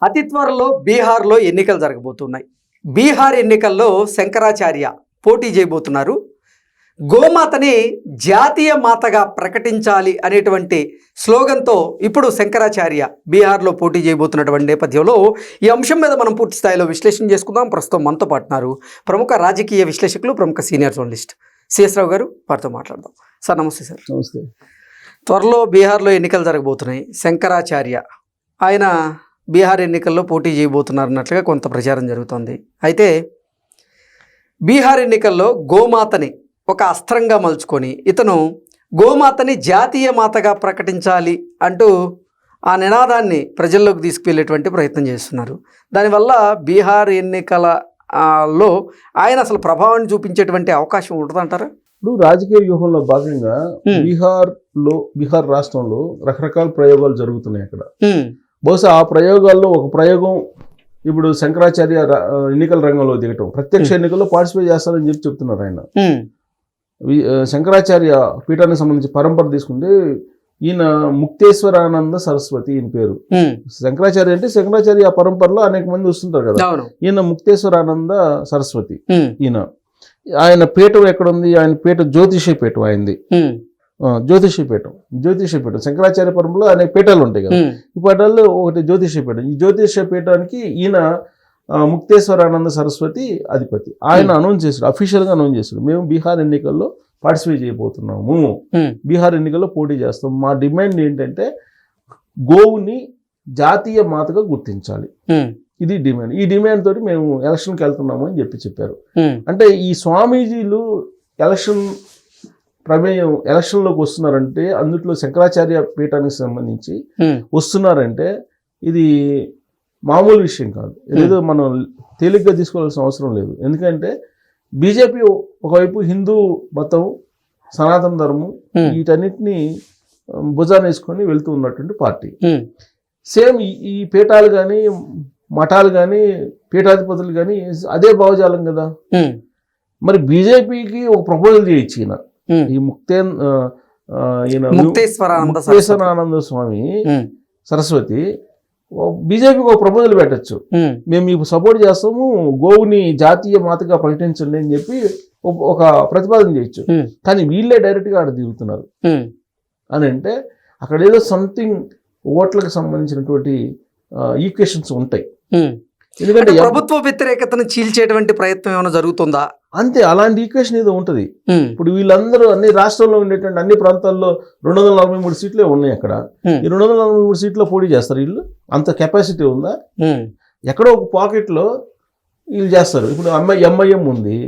అతి త్వరలో బీహార్లో ఎన్నికలు జరగబోతున్నాయి. బీహార్ ఎన్నికల్లో శంకరాచార్య పోటీ చేయబోతున్నారు. గోమాతని జాతీయ మాతగా ప్రకటించాలి అనేటువంటి స్లోగన్తో ఇప్పుడు శంకరాచార్య బీహార్లో పోటీ చేయబోతున్నటువంటి నేపథ్యంలో ఈ అంశం మీద మనం పూర్తి స్థాయిలో విశ్లేషణ చేసుకుందాం. ప్రస్తుతం మనతో పాటున్నారు ప్రముఖ రాజకీయ విశ్లేషకులు, ప్రముఖ సీనియర్ జర్నలిస్ట్ సిఎస్ రావు గారు. వారితో మాట్లాడదాం. సార్ నమస్తే. సార్ నమస్తే. త్వరలో బీహార్లో ఎన్నికలు జరగబోతున్నాయి. శంకరాచార్య ఆయన బీహార్ ఎన్నికల్లో పోటీ చేయబోతున్నారు అన్నట్లుగా కొంత ప్రచారం జరుగుతోంది. అయితే బీహార్ ఎన్నికల్లో గోమాతని ఒక అస్త్రంగా మలుచుకొని ఇతను గోమాతని జాతీయ మాతగా ప్రకటించాలి అంటూ ఆ నినాదాన్ని ప్రజల్లోకి తీసుకువెళ్ళేటువంటి ప్రయత్నం చేస్తున్నారు. దానివల్ల బీహార్ ఎన్నికలలో ఆయన అసలు ప్రభావాన్ని చూపించేటువంటి అవకాశం ఉంటుందంటారా? ఇప్పుడు రాజకీయ వ్యూహంలో భాగంగా బీహార్ రాష్ట్రంలో రకరకాల ప్రయోగాలు జరుగుతున్నాయి. అక్కడ బహుశా ఆ ప్రయోగాల్లో ఒక ప్రయోగం ఇప్పుడు శంకరాచార్య ఎన్నికల రంగంలో దిగటం, ప్రత్యక్ష ఎన్నికల్లో పార్టిసిపేట్ చేస్తారని చెప్తున్నారు ఆయన. శంకరాచార్య పీఠానికి సంబంధించి పరంపర తీసుకుంటే ఈయన ముక్తేశ్వరానంద సరస్వతి ఈయన పేరు. శంకరాచార్య అంటే శంకరాచార్య పరంపరలో అనేక మంది వస్తుంటారు కదా. ఈయన ముక్తేశ్వరానంద సరస్వతి ఈయన. ఆయన పీఠం ఎక్కడుంది? ఆయన పీఠం జ్యోతిష పీఠం అయింది. జ్యోతిష పీఠం శంకరాచార్య పరంపరలో అనేక పీఠాలు ఉంటాయి కదా. ఈ పీఠాల్లో ఒకటి జ్యోతిష పీఠం. ఈ జ్యోతిష పీఠానికి ఈయన ముక్తేశ్వరానంద సరస్వతి అధిపతి. ఆయన అనౌన్స్ చేశాడు, అఫీషియల్గా అనౌన్స్ చేశాడు, మేము బీహార్ ఎన్నికల్లో పార్టిసిపేట్ చేయబోతున్నాము, బీహార్ ఎన్నికల్లో పోటీ చేస్తాం. మా డిమాండ్ ఏంటంటే గోవుని జాతీయ మాతగా గుర్తించాలి, ఇది డిమాండ్. ఈ డిమాండ్ తోటి మేము ఎలక్షన్కి వెళ్తున్నాము అని చెప్పారు. అంటే ఈ స్వామీజీలు ఎలక్షన్లోకి వస్తున్నారంటే అందులో శంకరాచార్య పీఠానికి సంబంధించి వస్తున్నారంటే ఇది మామూలు విషయం కాదు. ఏదో మనం తేలిగ్గా తీసుకోవాల్సిన అవసరం లేదు. ఎందుకంటే బీజేపీ ఒకవైపు హిందూ మతం, సనాతన ధర్మం వీటన్నిటిని భుజాన వేసుకొని వెళ్తూ ఉన్నటువంటి పార్టీ. సేమ్ ఈ పీఠాలు కానీ మఠాలు కానీ పీఠాధిపతులు కానీ అదే భావజాలం కదా. మరి బీజేపీకి ఒక ప్రపోజల్ చేయొచ్చు ఈయన, ఈ ముక్తేశ్వరానంద స్వామి సరస్వతి బీజేపీకి ఒక ప్రపోజల్ పెట్టచ్చు, మేము మీకు సపోర్ట్ చేస్తాము, గోవుని జాతీయ మాతగా ప్రకటించండి అని చెప్పి ఒక ప్రతిపాదన చేయొచ్చు. కానీ వీళ్ళే డైరెక్ట్గా అక్కడ దిగుతున్నారు అని అంటే అక్కడ ఏదో సంథింగ్ ఓట్లకు సంబంధించినటువంటి ఈక్వేషన్స్ ఉంటాయి. ఎందుకంటే ప్రభుత్వ వ్యతిరేకతను చీల్చేటువంటి ప్రయత్నం ఏమైనా జరుగుతుందా? అంతే, అలాంటి ఈక్వేషన్ ఏదో ఉంటుంది. ఇప్పుడు వీళ్ళందరూ అన్ని రాష్ట్రంలో ఉండేటువంటి అన్ని ప్రాంతాల్లో 243 సీట్లే ఉన్నాయి. అక్కడ ఈ 243 సీట్లో పోటీ చేస్తారు వీళ్ళు. అంత కెపాసిటీ ఉందా? ఎక్కడో ఒక పాకెట్ లో వీళ్ళు చేస్తారు. ఇప్పుడు ఎంఐఎం ఉంది,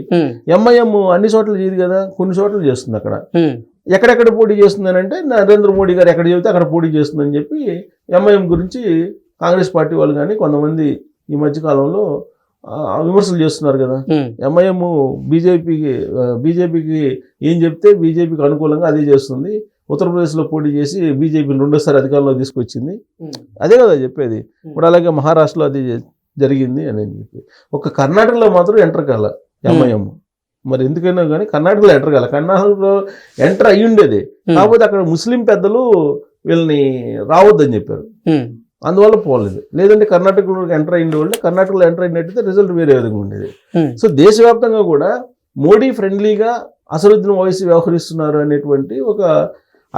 ఎంఐఎం అన్ని చోట్ల చేయదు కదా, కొన్ని చోట్ల చేస్తుంది. అక్కడ ఎక్కడెక్కడ పోటీ చేస్తుంది అని అంటే నరేంద్ర మోడీ గారు ఎక్కడ చెబితే అక్కడ పోటీ చేస్తుందని చెప్పి ఎంఐఎం గురించి కాంగ్రెస్ పార్టీ వాళ్ళు కానీ కొంతమంది ఈ మధ్యకాలంలో విమర్శలు చేస్తున్నారు కదా. ఎంఐఎం బీజేపీకి ఏం చెప్తే బీజేపీకి అనుకూలంగా అదే చేస్తుంది. ఉత్తరప్రదేశ్లో పోటీ చేసి బీజేపీని రెండోసారి అధికారంలో తీసుకొచ్చింది, అదే కదా చెప్పేది. ఇప్పుడు అలాగే మహారాష్ట్రలో అది జరిగింది అని చెప్పి. ఒక కర్ణాటకలో మాత్రం ఎంటర్ కాల ఎంఐఎం. మరి ఎందుకైనా కానీ కర్ణాటకలో ఎంటర్ కాల. కర్ణాటకలో ఎంటర్ అయ్యి ఉండేది, కాకపోతే అక్కడ ముస్లిం పెద్దలు వీళ్ళని రావద్దని చెప్పారు, అందువల్ల పోలేదు. లేదంటే కర్ణాటకలో ఎంటర్ అయిన వాళ్ళే కర్ణాటకలో ఎంటర్ అయినట్టయితే రిజల్ట్ వేరే విధంగా ఉండేది. సో దేశవ్యాప్తంగా కూడా మోడీ ఫ్రెండ్లీగా అసదుద్దీన్ ఓవైసీ వ్యవహరిస్తున్నారు అనేటువంటి ఒక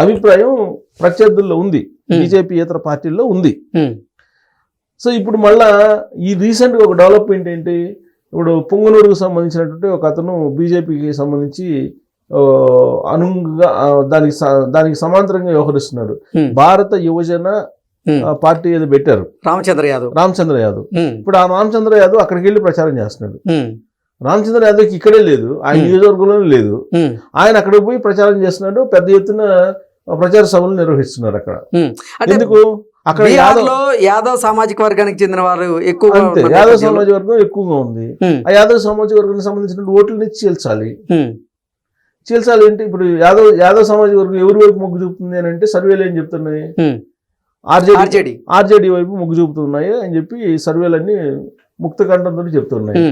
అభిప్రాయం ప్రత్యర్థుల్లో ఉంది, బీజేపీ ఇతర పార్టీల్లో ఉంది. సో ఇప్పుడు మళ్ళా ఈ రీసెంట్గా ఒక డెవలప్మెంట్ ఏంటి, ఇప్పుడు పొంగనూరుకు సంబంధించినటువంటి ఒక అతను బీజేపీకి సంబంధించి అనుగుణంగా దానికి సమాంతరంగా వ్యవహరిస్తున్నాడు. భారత యువజన పార్టీ ఏదో పెట్టారు, రామచంద్ర యాదవ్. ఇప్పుడు ఆ రామచంద్ర యాదవ్ అక్కడికి వెళ్ళి ప్రచారం చేస్తున్నాడు. రామచంద్ర యాదవ్కి ఇక్కడే లేదు, ఆయన నియోజకవర్గంలోనే లేదు, ఆయన అక్కడికి పోయి ప్రచారం చేస్తున్నాడు. పెద్ద ఎత్తున ప్రచార సభలు నిర్వహిస్తున్నారు అక్కడ. ఎందుకు? అక్కడ యాదవ్ సామాజిక వర్గానికి చెందిన వారు ఎక్కువ, యాదవ్ సామాజిక వర్గం ఎక్కువగా ఉంది. ఆ యాదవ్ సామాజిక వర్గానికి సంబంధించిన ఓట్లని చీల్చాలి ఏంటి? ఇప్పుడు యాదవ్ సామాజిక వర్గం ఎవరి వైపు మొగ్గు చూపుతుంది అని అంటే సర్వేలు ఏం చెప్తున్నాయి, ఆర్జేడీ వైపు మొగ్గు చూపుతున్నాయి అని చెప్పి సర్వేలన్నీ ముక్త కంఠంతో చెప్తున్నాయి.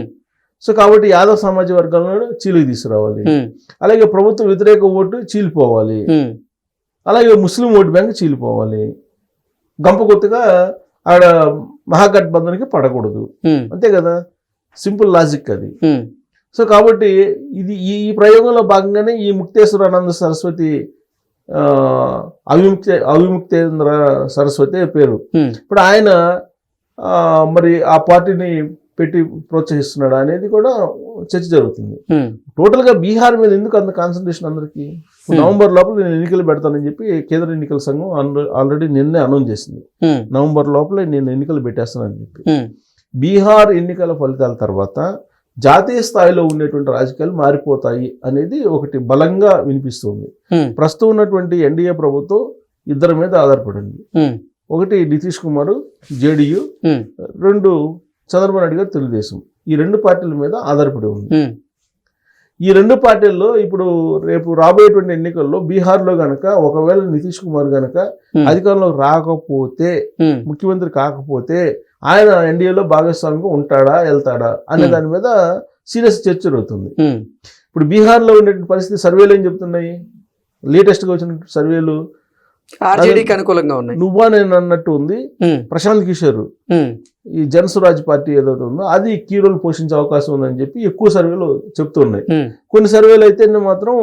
సో కాబట్టి యాదవ్ సామాజిక వర్గాలను చీలికి తీసుకురావాలి, అలాగే ప్రభుత్వ వ్యతిరేక ఓటు చీలిపోవాలి, అలాగే ముస్లిం ఓటు బ్యాంక్ చీలిపోవాలి. గంప కొత్తగా ఆడ మహాగఠబంధన్కి పడకూడదు, అంతే కదా, సింపుల్ లాజిక్ అది. ఉమ్, సో కాబట్టి ఇది ఈ ప్రయోగంలో భాగంగానే ఈ ముక్తేశ్వరానంద సరస్వతి అవిముక్తేంద్ర సరస్వతి పేరు. ఉమ్, ఇప్పుడు ఆయన మరి ఆ పార్టీని పెట్టి ప్రోత్సహిస్తున్నాడు అనేది కూడా చర్చ జరుగుతుంది. ఉమ్, టోటల్గా బీహార్ మీద ఎందుకు అంత కాన్సన్ట్రేషన్ అందరికీ? నవంబర్ లోపల నేను ఎన్నికలు పెడతానని చెప్పి కేంద్ర ఎన్నికల సంఘం ఆల్రెడీ నిన్నే అనౌన్స్ చేసింది. ఉమ్, నవంబర్ లోపల నేను ఎన్నికలు పెట్టేస్తానని చెప్పి. ఉమ్, బీహార్ ఎన్నికల ఫలితాల తర్వాత జాతీయ స్థాయిలో ఉండేటువంటి రాజకీయాలు మారిపోతాయి అనేది ఒకటి బలంగా వినిపిస్తుంది. ఉమ్, ప్రస్తుతం ఉన్నటువంటి ఎన్డీఏ ప్రభుత్వం ఇద్దరి మీద ఆధారపడింది. ఉమ్, ఒకటి నితీష్ కుమార్ జేడీయూ, ఉమ్, రెండు చంద్రబాబు నాయుడు గారు తెలుగుదేశం. ఈ రెండు పార్టీల మీద ఆధారపడి ఉంది. ఉమ్, ఈ రెండు పార్టీల్లో ఇప్పుడు రేపు రాబోయేటువంటి ఎన్నికల్లో బీహార్లో గనక ఒకవేళ నితీష్ కుమార్ గనక అధికారంలోకి రాకపోతే, ఉమ్, ముఖ్యమంత్రి కాకపోతే ఆయన ఎన్డీఏలో భాగస్వామిగా ఉంటాడా వెళ్తాడా అనే దాని మీద సీరియస్ చర్చ జరుగుతుంది. ఉమ్, ఇప్పుడు బీహార్లో ఉండేటువంటి పరిస్థితి సర్వేలు ఏం చెప్తున్నాయి? లేటెస్ట్గా వచ్చిన సర్వేలు ఆర్జేడీకి అనుకూలంగా ఉన్నాయి. నువ్వా నేను అన్నట్టు ఉంది. ఉమ్, ప్రశాంత్ కిషోర్ ఉమ్, ఈ జనసురాజ్ పార్టీ ఏదైతే ఉందో అది కీ రోల్ పోషించే అవకాశం ఉందని చెప్పి ఎక్కువ సర్వేలు చెప్తున్నాయి. ఉమ్, కొన్ని సర్వేలు అయితే మాత్రం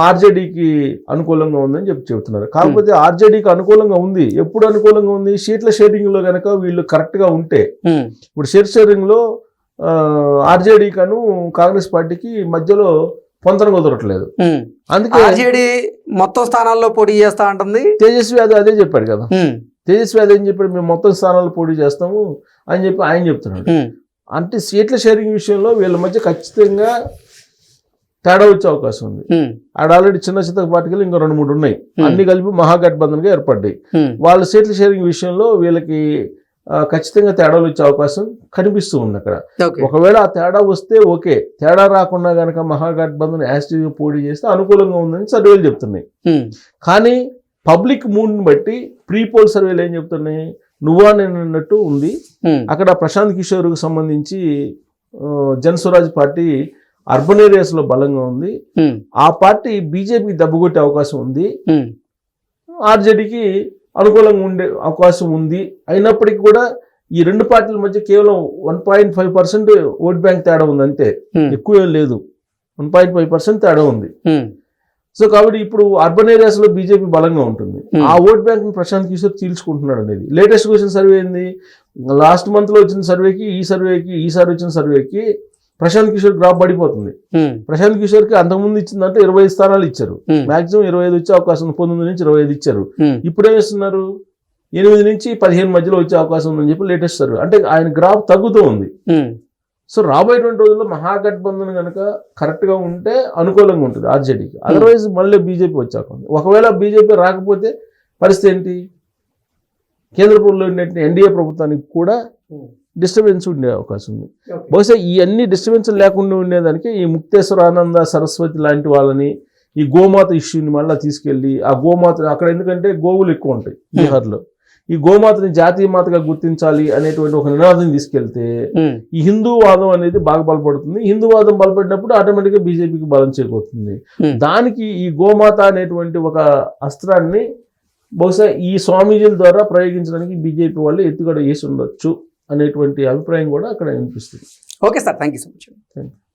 ఆర్జేడీకి అనుకూలంగా ఉందని చెప్తున్నారు. కాకపోతే ఆర్జేడీకి అనుకూలంగా ఉంది. ఎప్పుడు అనుకూలంగా ఉంది? సీట్ల షేరింగ్లో కనుక వీళ్ళు కరెక్ట్గా ఉంటే. ఉమ్, ఇప్పుడు సీట్ షేరింగ్లో ఆర్జేడీకను కాంగ్రెస్ పార్టీకి మధ్యలో పొంతన కుదరట్లేదు. ఉమ్, అందుకే ఆర్జేడీ మొత్తం స్థానాల్లో పోటీ చేస్తా ఉంటుంది. తేజస్వి యాదవ్ అదే చెప్పాడు కదా. ఉమ్, తేజస్వి యాదవ్ ఏం చెప్పాడు? మేము మొత్తం స్థానాలు పోటీ చేస్తాము అని చెప్పి ఆయన చెప్తున్నాడు. ఉమ్, అంటే సీట్ల షేరింగ్ విషయంలో వీళ్ళ మధ్య ఖచ్చితంగా తేడా వచ్చే అవకాశం ఉంది. ఉమ్, ఆడ ఆల్రెడీ చిన్న చిన్న పార్టీలు ఇంకా 2-3 ఉన్నాయి. అన్ని కలిపి మహాగఠబంధన్గా ఏర్పడ్డాయి. ఉమ్, వాళ్ళ సీట్ల షేరింగ్ విషయంలో వీళ్ళకి ఖచ్చితంగా తేడాలు వచ్చే అవకాశం కనిపిస్తూ ఉంది అక్కడ. ఓకే. ఒకవేళ ఆ తేడా వస్తే ఓకే, తేడా రాకుండా కనుక మహాగఠబంధన్ యాస్టీగా పోటీ చేస్తే అనుకూలంగా ఉందని సర్వేలు చెప్తున్నాయి. ఉమ్, కానీ పబ్లిక్ మూడ్ని బట్టి ప్రీ పోల్ సర్వేలు ఏం చెప్తున్నాయి? నువ్వా నేను అన్నట్టు ఉంది. ఉమ్, అక్కడ ప్రశాంత్ కిషోర్కి సంబంధించి జనస్వరాజ్ పార్టీ అర్బన్ ఏరియాస్లో బలంగా ఉంది. ఉమ్, ఆ పార్టీ బీజేపీకి దెబ్బకొట్టే అవకాశం ఉంది. ఉమ్, ఆర్జేడీకి అనుకూలంగా ఉండే అవకాశం ఉంది. అయినప్పటికీ కూడా ఈ రెండు పార్టీల మధ్య కేవలం 1.5% ఓట్ బ్యాంక్ తేడా ఉంది అంతే, ఉమ్, ఎక్కువ ఏం లేదు. 1.5% తేడా ఉంది. ఉమ్, సో కాబట్టి ఇప్పుడు అర్బన్ ఏరియాస్లో బీజేపీ బలంగా ఉంటుంది. ఆ ఓట్ బ్యాంక్ని ప్రశాంత్ కిషోర్ చీల్చుకుంటున్నాడు అనేది లేటెస్ట్ వచ్చిన సర్వే ఏంది? లాస్ట్ మంత్లో వచ్చిన సర్వేకి ఈసారి వచ్చిన సర్వేకి ప్రశాంత్ కిషోర్ గ్రాఫ్ పడిపోతుంది. ఉమ్, ప్రశాంత్ కిషోర్కి అంతకుముందు ఇచ్చిందంటే 25 స్థానాలు ఇచ్చారు. ఉమ్, మాక్సిమం 25 వచ్చే అవకాశం ఉంది. 19 నుంచి 25 ఇచ్చారు. ఉమ్, ఇప్పుడు ఏం చేస్తున్నారు? 8 నుంచి 15 మధ్యలో వచ్చే అవకాశం ఉందని చెప్పి లేటెస్ట్ సర్వే. అంటే ఆయన గ్రాఫ్ తగ్గుతూ ఉంది. ఉమ్, సో రాబోయేటువంటి రోజుల్లో మహాగఠబంధన్ కనుక కరెక్ట్గా ఉంటే అనుకూలంగా ఉంటుంది ఆర్జేడీకి. అదర్వైజ్ మళ్ళీ బీజేపీ వచ్చాక ఉంది. ఒకవేళ బీజేపీ రాకపోతే పరిస్థితి ఏంటి? కేంద్ర ప్రభుత్వంలో ఉండే ఎన్డీఏ ప్రభుత్వానికి కూడా డిస్టర్బెన్స్ ఉండే అవకాశం ఉంది. బహుశా ఈ అన్ని డిస్టర్బెన్స్ లేకుండా ఉండేదానికి ఈ ముక్తేశ్వరానంద సరస్వతి లాంటి వాళ్ళని ఈ గోమాత ఇష్యూని మళ్ళీ తీసుకెళ్ళి ఆ గోమాత అక్కడ, ఎందుకంటే గోవులు ఎక్కువ ఉంటాయి బీహార్లో, ఈ గోమాతని జాతీయ మాతగా గుర్తించాలి అనేటువంటి ఒక నినాదం తీసుకెళ్తే ఈ హిందూవాదం అనేది బాగా బలపడుతుంది. హిందూవాదం బలపడినప్పుడు ఆటోమేటిక్గా బీజేపీకి బలం చేకూరుతుంది. దానికి ఈ గోమాత అనేటువంటి ఒక అస్త్రాన్ని బహుశా ఈ స్వామీజీల ద్వారా ప్రయోగించడానికి బీజేపీ వాళ్ళు ఎత్తుగడ వేసి ఉండొచ్చు అనేటువంటి అభిప్రాయం కూడా అక్కడ వినిపిస్తుంది. Okay sir, thank you so much. Thank you.